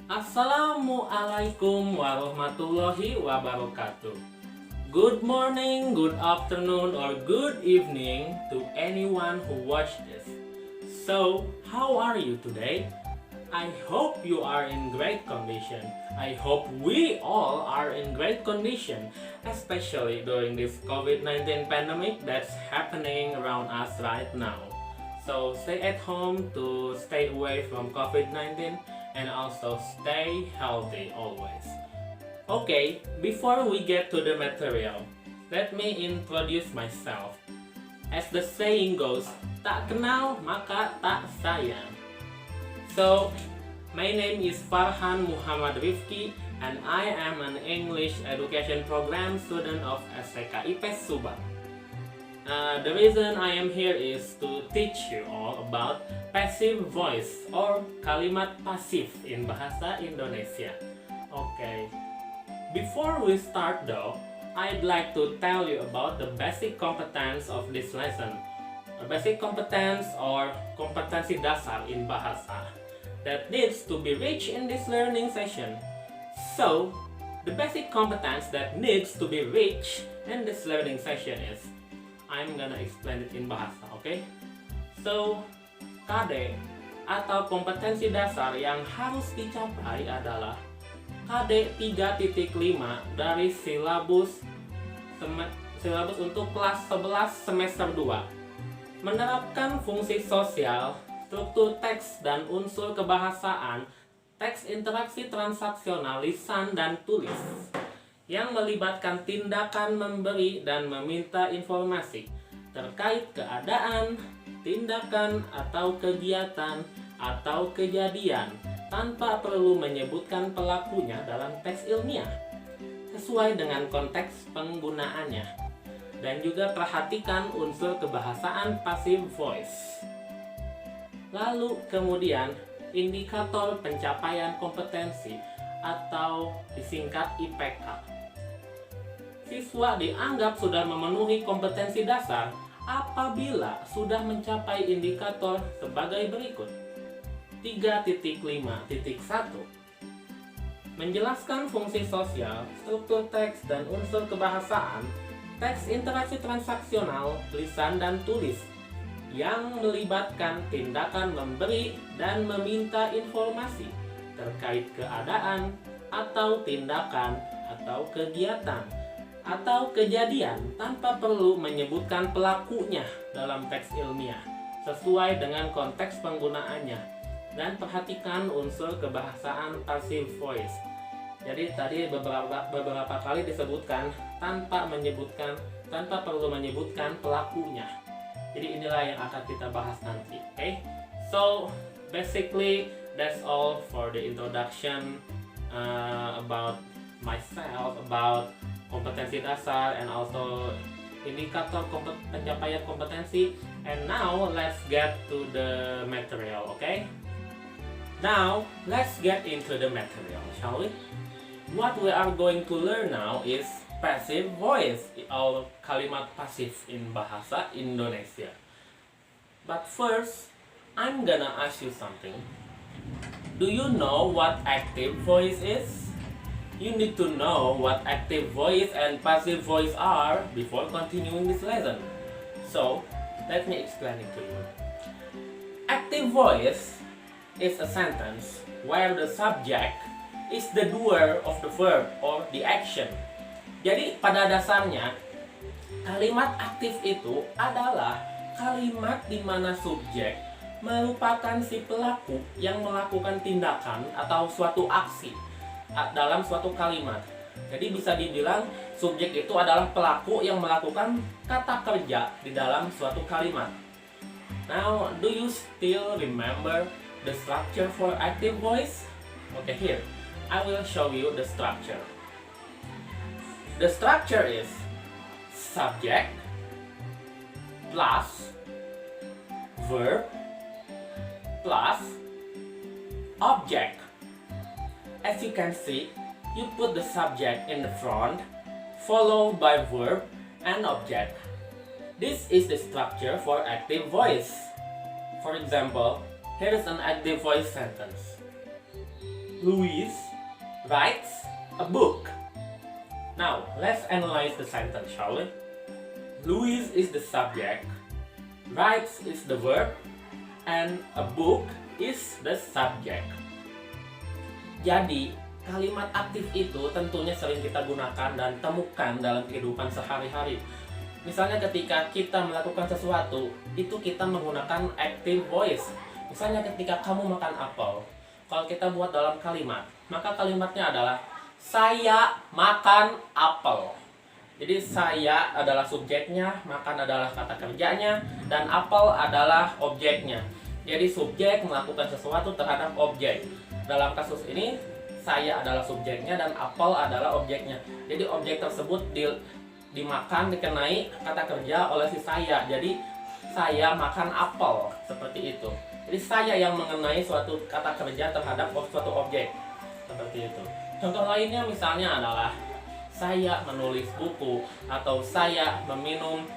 Assalamualaikum warahmatullahi wabarakatuh. Good morning, good afternoon, or good evening to anyone who watched this. So, how are you today? I hope you are in great condition. I hope we all are in great condition, especially during this COVID-19 pandemic that's happening around us right now. So, stay at home to stay away from COVID-19 and also stay healthy always. Okay, before we get to the material, let me introduce myself. As the saying goes, tak kenal maka tak sayang. So, my name is Farhan Muhammad Rifki and I am an English Education Program student of STK IPS Subang. The reason I am here is to teach you all about passive voice or kalimat pasif in bahasa Indonesia. Okay, before we start though, I'd like to tell you about the basic competence of this lesson. A basic competence or kompetensi dasar in bahasa that needs to be reached in this learning session. So, the basic competence that needs to be reached in this learning session is I'm gonna explain it in bahasa, okay? So, KD atau kompetensi dasar yang harus dicapai adalah KD 3.5 dari silabus untuk kelas 11 semester 2. Menerapkan fungsi sosial, struktur teks dan unsur kebahasaan, teks interaksi transaksional lisan dan tulis yang melibatkan tindakan memberi dan meminta informasi terkait keadaan, tindakan atau kegiatan atau kejadian tanpa perlu menyebutkan pelakunya dalam teks ilmiah sesuai dengan konteks penggunaannya, dan juga perhatikan unsur kebahasaan passive voice. Lalu kemudian indikator pencapaian kompetensi atau disingkat IPK. Siswa dianggap sudah memenuhi kompetensi dasar apabila sudah mencapai indikator sebagai berikut. 3.5.1 Menjelaskan fungsi sosial, struktur teks dan unsur kebahasaan, teks interaksi transaksional, lisan dan tulis yang melibatkan tindakan memberi dan meminta informasi terkait keadaan atau tindakan atau kegiatan atau kejadian tanpa perlu menyebutkan pelakunya dalam teks ilmiah sesuai dengan konteks penggunaannya, dan perhatikan unsur kebahasaan passive voice. Jadi tadi beberapa kali disebutkan tanpa perlu menyebutkan pelakunya. Jadi inilah yang akan kita bahas nanti. Okay? So basically that's all for the introduction about myself, about kompetensi dasar and also indikator pencapaian kompetensi. And now let's get to the material, okay? Now let's get into the material, shall we? What we are going to learn now is passive voice or kalimat pasif in bahasa Indonesia. But first, I'm gonna ask you something. Do you know what active voice is? You need to know what active voice and passive voice are before continuing this lesson. So, let me explain it to you. Active voice is a sentence where the subject is the doer of the verb or the action. Jadi, pada dasarnya, kalimat aktif itu adalah kalimat di mana subjek merupakan si pelaku yang melakukan tindakan atau suatu aksi dalam suatu kalimat. Jadi bisa dibilang subjek itu adalah pelaku yang melakukan kata kerja di dalam suatu kalimat. Now, do you still remember the structure for active voice? Okay, here I will show you the structure. The structure is subject plus verb plus object. As you can see, you put the subject in the front, followed by verb and object. This is the structure for active voice. For example, here is an active voice sentence. Louis writes a book. Now, let's analyze the sentence, shall we? Louis is the subject, writes is the verb, and a book is the subject. Jadi, kalimat aktif itu tentunya sering kita gunakan dan temukan dalam kehidupan sehari-hari. Misalnya ketika kita melakukan sesuatu, itu kita menggunakan active voice. Misalnya ketika kamu makan apel, kalau kita buat dalam kalimat, maka kalimatnya adalah saya makan apel. Jadi saya adalah subjeknya, makan adalah kata kerjanya, dan apel adalah objeknya. Jadi subjek melakukan sesuatu terhadap objek. Dalam kasus ini, saya adalah subjeknya dan apel adalah objeknya. Jadi objek tersebut dimakan, dikenai kata kerja oleh si saya. Jadi saya makan apel, seperti itu. Jadi saya yang mengenai suatu kata kerja terhadap suatu objek, seperti itu. Contoh lainnya misalnya adalah saya menulis buku atau saya meminum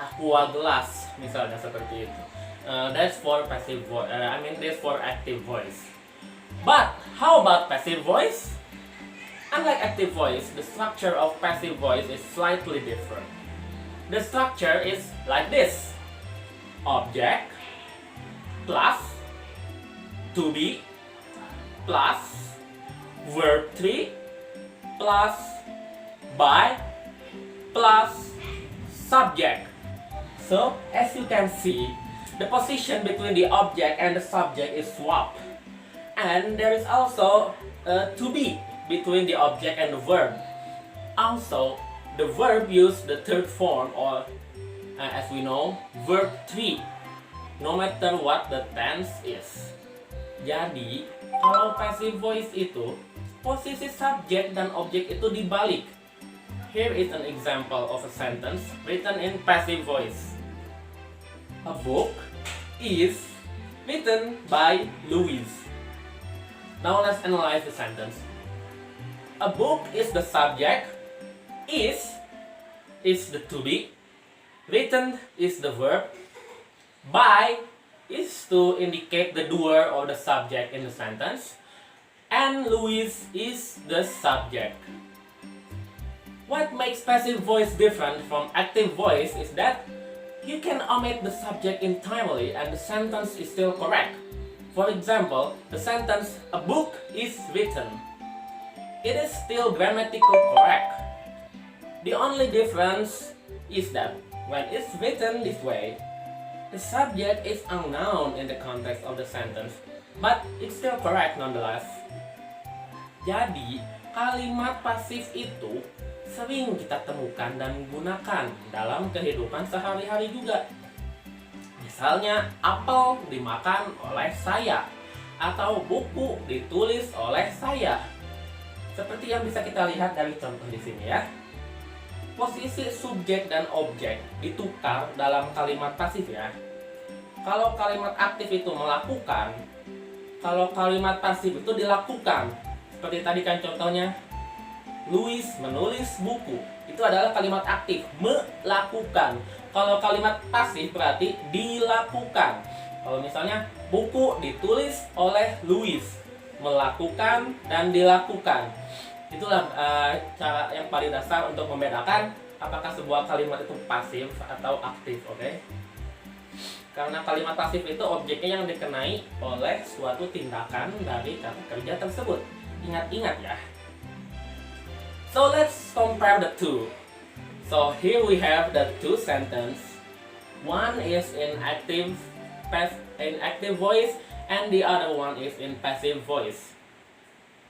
aqua gelas, misalnya seperti itu. That's for passive voice. That's for active voice. But how about passive voice? Unlike active voice, the structure of passive voice is slightly different. The structure is like this: object plus to be plus verb 3 plus by plus subject. So, as you can see, the position between the object and the subject is swapped. And there is also to be between the object and the verb. Also, the verb use the third form, or as we know, verb 3, no matter what the tense is. Jadi, kalau passive voice itu, posisi subjek dan objek itu dibalik. Here is an example of a sentence written in passive voice. A book is written by Louis. Now let's analyze the sentence. A book is the subject, is the to be, written is the verb, by is to indicate the doer or the subject in the sentence, and Louis is the subject. What makes passive voice different from active voice is that you can omit the subject entirely and the sentence is still correct. For example, the sentence, a book is written. It is still grammatically correct. The only difference is that when it's written this way, the subject is unknown in the context of the sentence, but it's still correct nonetheless. Jadi, kalimat pasif itu sering kita temukan dan gunakan dalam kehidupan sehari-hari juga. Misalnya, apel dimakan oleh saya, atau buku ditulis oleh saya. Seperti yang bisa kita lihat dari contoh di sini ya. Posisi subjek dan objek ditukar dalam kalimat pasif ya. Kalau kalimat aktif itu melakukan, kalau kalimat pasif itu dilakukan. Seperti tadi kan contohnya, Louis menulis buku. Itu adalah kalimat aktif, melakukan. Kalau kalimat pasif berarti dilakukan. Kalau misalnya buku ditulis oleh Louis, melakukan dan dilakukan. Itulah cara yang paling dasar untuk membedakan apakah sebuah kalimat itu pasif atau aktif, oke? Karena kalimat pasif itu objeknya yang dikenai oleh suatu tindakan dari kata kerja tersebut. Ingat-ingat ya. So let's compare the two. So here we have the two sentences. One is in active voice and the other one is in passive voice.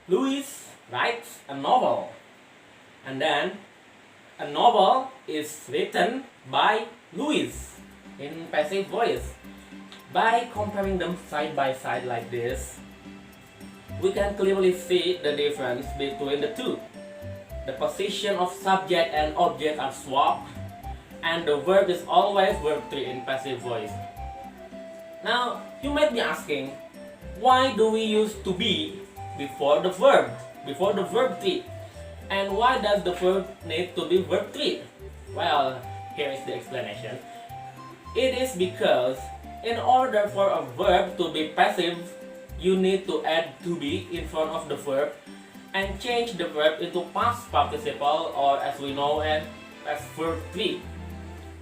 Louis writes a novel, and then a novel is written by Louis in passive voice. By comparing them side by side like this, we can clearly see the difference between the two. The position of subject and object are swapped, and the verb is always verb 3 in passive voice. Now, you might be asking, why do we use to be before the verb 3? And why does the verb need to be verb 3? Well, here is the explanation. It is because in order for a verb to be passive, you need to add to be in front of the verb and change the verb into past participle, or as we know it as verb 3.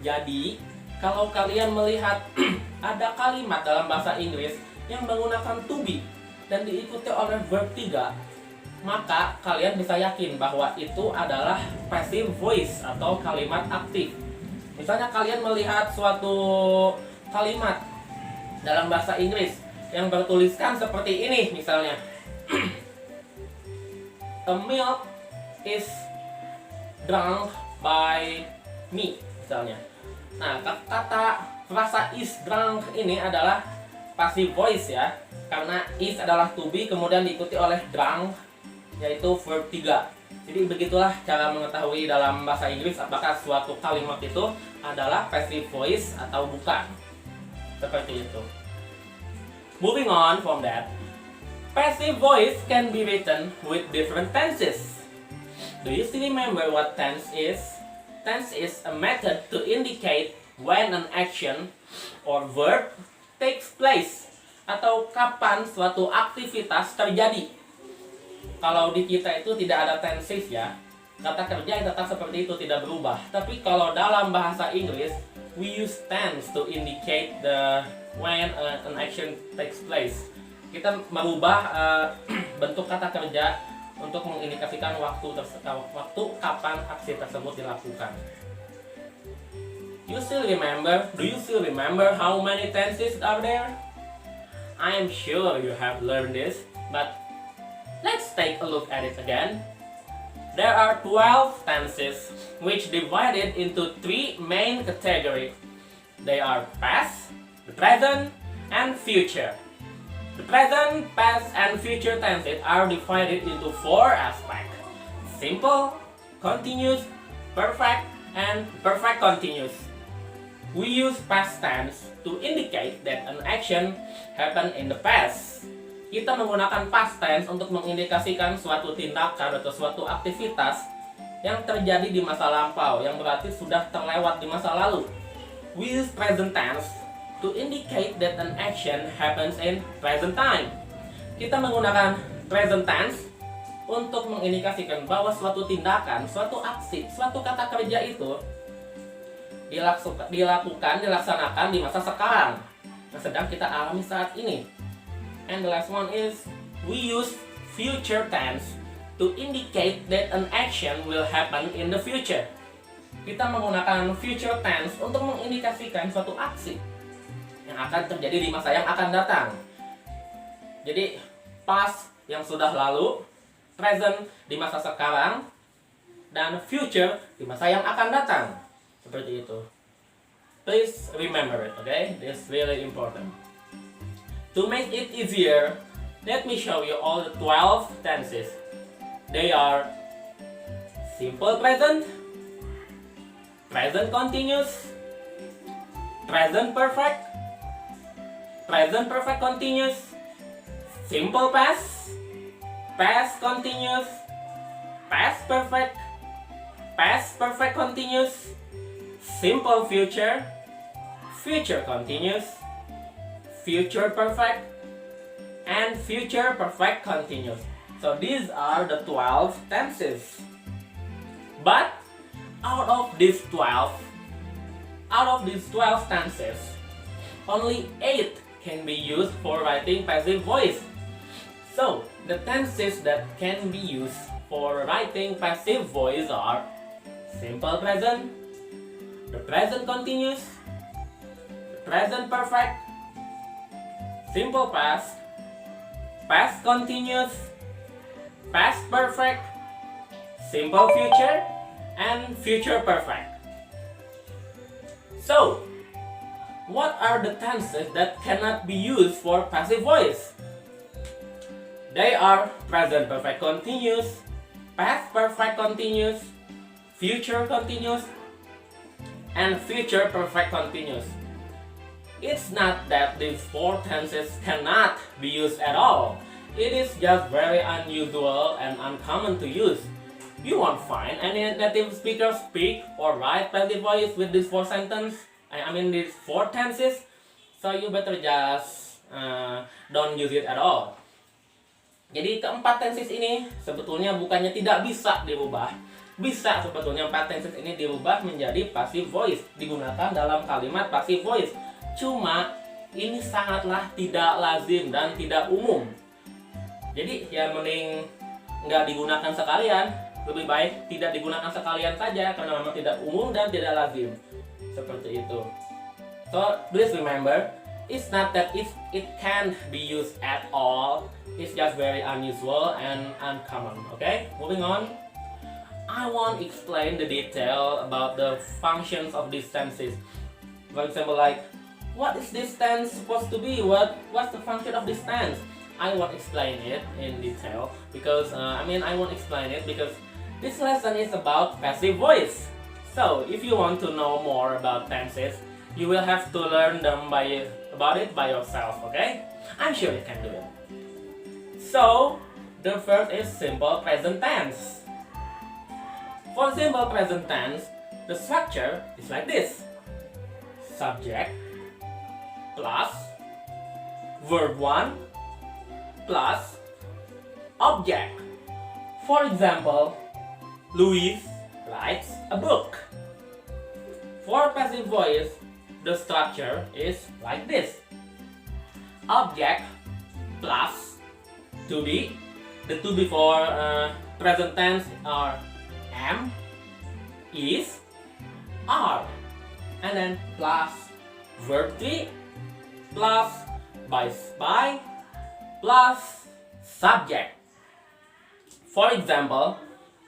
Jadi, kalau kalian melihat ada kalimat dalam bahasa Inggris yang menggunakan to be dan diikuti oleh verb 3, maka kalian bisa yakin bahwa itu adalah passive voice atau kalimat aktif. Misalnya kalian melihat suatu kalimat dalam bahasa Inggris yang bertuliskan seperti ini misalnya. A milk is drunk by me misalnya. Nah, kata frasa is drunk ini adalah passive voice ya, karena is adalah to be kemudian diikuti oleh drunk yaitu verb 3. Jadi begitulah cara mengetahui dalam bahasa Inggris apakah suatu kalimat itu adalah passive voice atau bukan. Seperti itu. Moving on from that, passive voice can be written with different tenses. Do you still remember what tense is? Tense is a method to indicate when an action or verb takes place, atau kapan suatu aktivitas terjadi. Kalau di kita itu tidak ada tenses ya, kata kerja tetap seperti itu, tidak berubah. Tapi kalau dalam bahasa Inggris, we use tense to indicate the when an action takes place. Kita merubah bentuk kata kerja untuk mengindikasikan waktu kapan aksi tersebut dilakukan. Do you still remember how many tenses are there? I am sure you have learned this, but let's take a look at it again. There are 12 tenses, which divided into 3 main categories. They are past, the present, and future. The present, past, and future tenses are divided into 4 aspects: simple, continuous, perfect, and perfect continuous. We use past tense to indicate that an action happened in the past. Kita menggunakan past tense untuk mengindikasikan suatu tindakan atau suatu aktivitas yang terjadi di masa lampau, yang berarti sudah terlewat di masa lalu. We use present tense to indicate that an action happens in present time. Kita menggunakan present tense untuk mengindikasikan bahwa suatu tindakan, suatu aksi, suatu kata kerja itu dilaksanakan di masa sekarang yang sedang kita alami saat ini. And the last one is we use future tense to indicate that an action will happen in the future. Kita menggunakan future tense untuk mengindikasikan suatu aksi yang akan terjadi di masa yang akan datang. Jadi past yang sudah lalu, present di masa sekarang, dan future di masa yang akan datang. Seperti itu. Please remember it, okay? This is really important. To make it easier, let me show you all the 12 tenses. They are simple present, present continuous, present perfect continuous, simple past, past continuous, past perfect continuous, simple future, future continuous, future perfect, and future perfect continuous. So these are the 12 tenses. But out of these 12 tenses, only 8 can be used for writing passive voice. So the tenses that can be used for writing passive voice are simple present, the present continuous, the present perfect, simple past, past continuous, past perfect, simple future, and future perfect. So, what are the tenses that cannot be used for passive voice? They are present perfect continuous, past perfect continuous, future continuous, and future perfect continuous. It's not that these 4 tenses cannot be used at all. It is just very unusual and uncommon to use. You won't find any native speakers speak or write passive voice with these 4 tenses. So you better just don't use it at all. Jadi keempat tenses ini sebetulnya bukannya tidak bisa dirubah. Bisa sebetulnya empat tenses ini dirubah menjadi passive voice, digunakan dalam kalimat passive voice. Cuma ini sangatlah tidak lazim dan tidak umum. Jadi ya mending nggak digunakan sekalian, lebih baik tidak digunakan sekalian saja karena memang tidak umum dan tidak lazim. Seperti itu. So please remember, it's not that it can't be used at all. It's just very unusual and uncommon. Okay, moving on. I won't explain the detail about the functions of these tenses. For example, like, what is this tense supposed to be? What's the function of this tense? I won't explain it in detail because I won't explain it because this lesson is about passive voice. So if you want to know more about tenses, you will have to learn them about it by yourself. Okay? I'm sure you can do it. So the first is simple present tense. For simple present tense, the structure is like this: subject plus verb 1 plus object. For example, Louis writes a book. For passive voice, the structure is like this: object plus to be. The to be for present tense are am, is, are, and then plus verb 3 plus by plus subject. For example,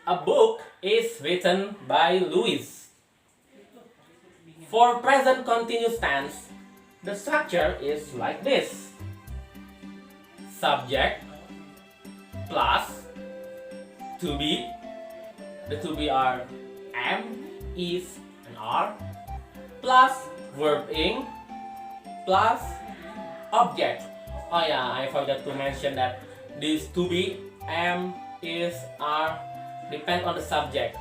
a book is written by Louis. For present continuous tense, the structure is like this: subject plus to be. The to be are am, is, and are, plus verb ing plus object. Oh yeah, I forgot to mention that this to be, am, is, are depend on the subject.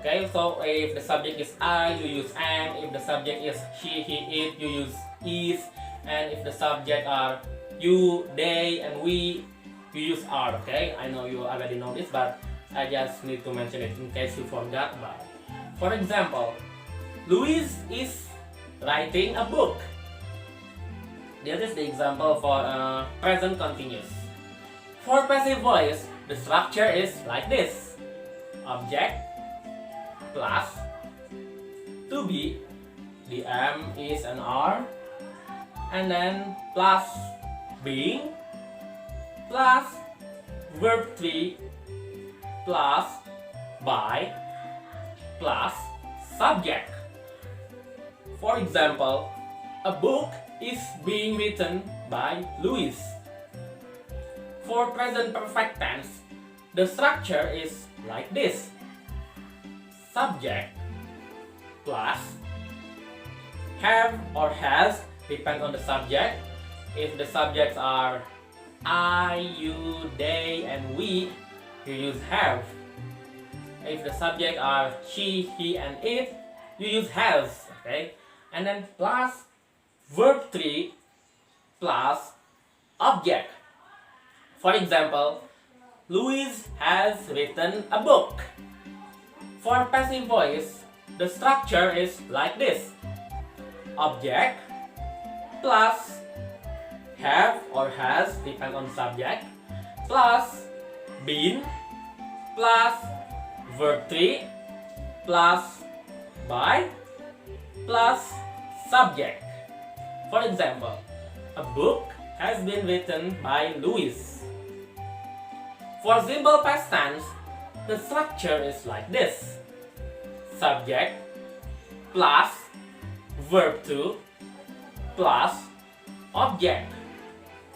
Okay, so if the subject is I, you use am. If the subject is she, he, it, you use is. And if the subject are you, they, and we, you use are. Okay, I know you already know this, but I just need to mention it in case you forgot about it. For example, Louis is writing a book. This is the example for present continuous. For passive voice, the structure is like this: object plus to be, the am, is, and are, and then plus being plus verb 3 plus by plus subject. For example, a book is being written by Louis. For present perfect tense, the structure is like this: subject plus have or has, depend on the subject. If the subjects are I, you, they, and we, you use have. If the subject are she, he, and it, you use has. Okay, and then plus verb 3 plus object. For example, Louis has written a book. For passive voice, the structure is like this: object plus have or has, depend on subject, plus been plus verb 3 plus by plus subject. For example, a book has been written by Louis. For simple past tense, the structure is like this: subject plus verb 2 plus object.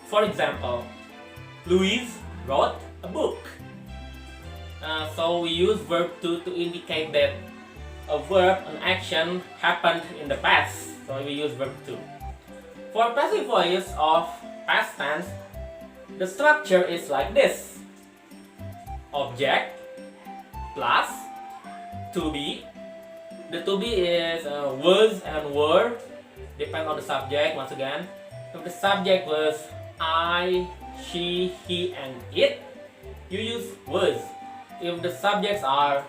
For example, Louis wrote a book. So we use verb 2 to indicate that a verb, an action happened in the past. So we use verb 2. For passive voice of past tense, the structure is like this: object plus to be. The to be is was and were, depend on the subject once again. If the subject was I, she, he, and it, you use was. If the subjects are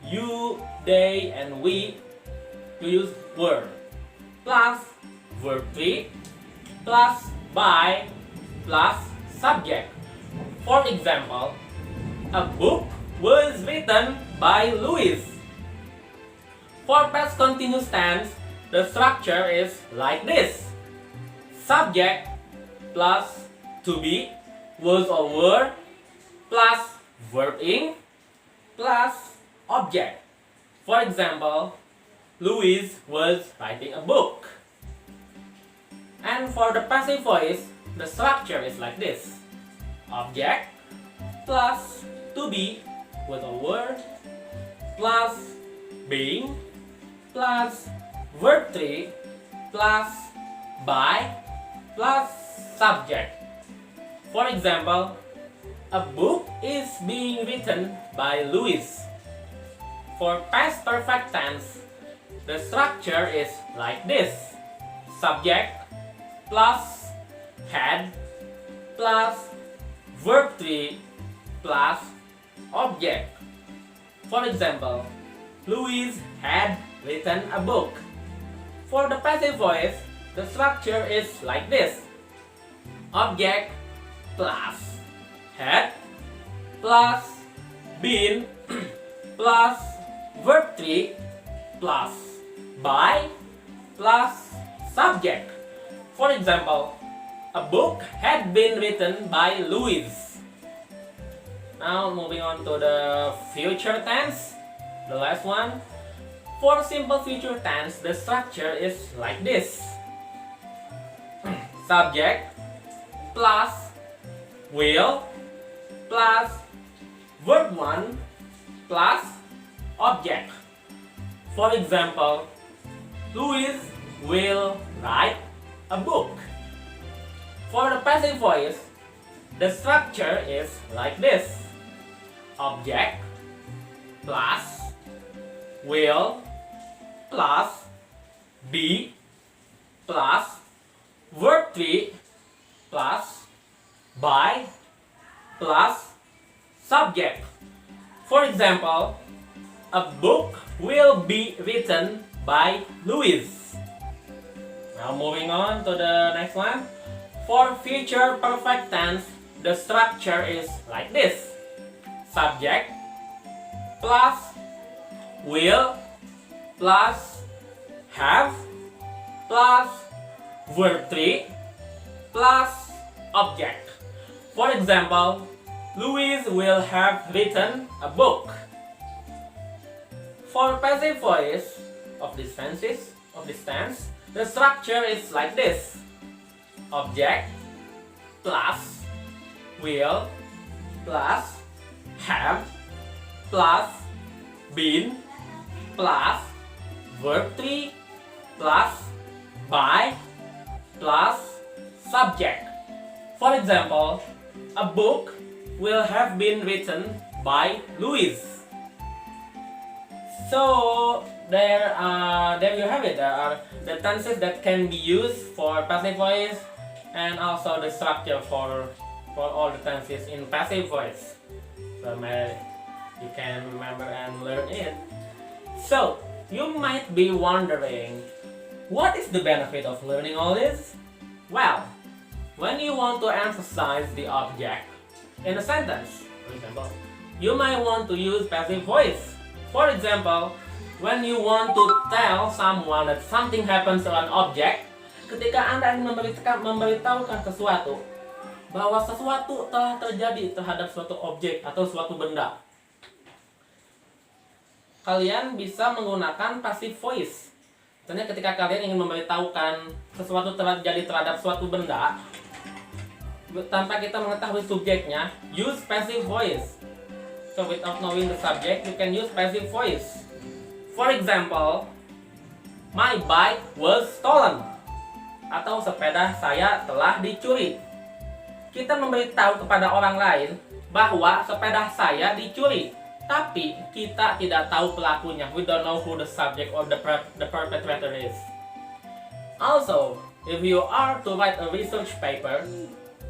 you, they, and we, you use were. Plus verb 3 plus by plus subject. For example, a book was written by Louis. For past continuous tense, the structure is like this. Subject plus to be, was or were, plus verb ing, plus object. For example, Louis was writing a book. And for the passive voice, the structure is like this. Object plus to be, was or were, plus being, plus verb 3, plus by, plus subject. For example, a book is being written by Louis. For past perfect tense, the structure is like this. Subject plus had plus verb 3 plus object. For example, Louis had written a book. For the passive voice, the structure is like this. Object plus had plus been plus verb 3 plus by plus subject. For example, a book had been written by Louis. Now moving on to the future tense, the last one. For simple future tense, the structure is like this. Subject plus will plus verb 1 plus object. For example, Louis will write a book. For the passive voice, the structure is like this. Object plus will plus be plus verb 3 plus by plus subject. For example, a book will be written by Louis. Now moving on to the next one. For future perfect tense, the structure is like this. Subject plus will plus have plus verb 3 plus object. For example, Louis will have written a book. For passive voice of this tense, the structure is like this. Object plus will plus have plus been plus verb 3 plus by plus subject. For example, a book will have been written by Louis. So there you have it. There are the tenses that can be used for passive voice, and also the structure for all the tenses in passive voice. So you can remember and learn it. So you might be wondering, what is the benefit of learning all this? Well, when you want to emphasize the object in a sentence, for example, you might want to use passive voice. For example, when you want to tell someone that something happens to an object, ketika Anda ingin memberitahukan sesuatu bahwa sesuatu telah terjadi terhadap suatu objek atau suatu benda, kalian bisa menggunakan passive voice. Misalnya ketika kalian ingin memberitahukan sesuatu terjadi terhadap suatu benda, tanpa kita mengetahui subjeknya, use passive voice. So without knowing the subject, you can use passive voice. For example, my bike was stolen. Atau sepeda saya telah dicuri. Kita memberitahu kepada orang lain bahwa sepeda saya dicuri, tapi kita tidak tahu pelakunya. We don't know who the subject or the perpetrator is. Also, If you are to write a research paper,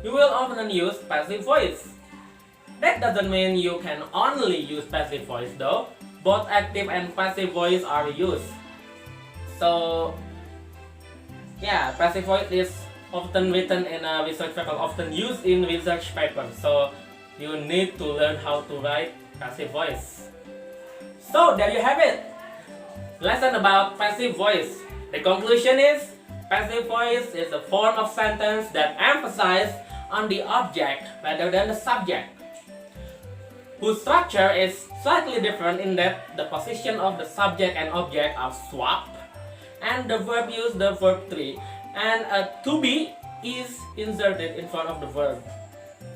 you will often use passive voice. That doesn't mean you can only use passive voice though. Both active and passive voice are used. So, yeah, passive voice is often written in a research paper, often used in research papers. So, you need to learn how to write passive voice. So, there you have it. Lesson about passive voice. The conclusion is, passive voice is a form of sentence that emphasizes on the object rather than the subject, whose structure is slightly different in that the position of the subject and object are swapped, and the verb use the verb tree, and a to be is inserted in front of the verb.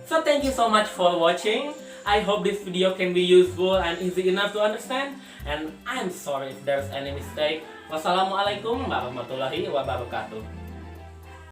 So thank you so much for watching. I hope this video can be useful and easy enough to understand, and I'm sorry if there's any mistake. Wassalamualaikum warahmatullahi wabarakatuh.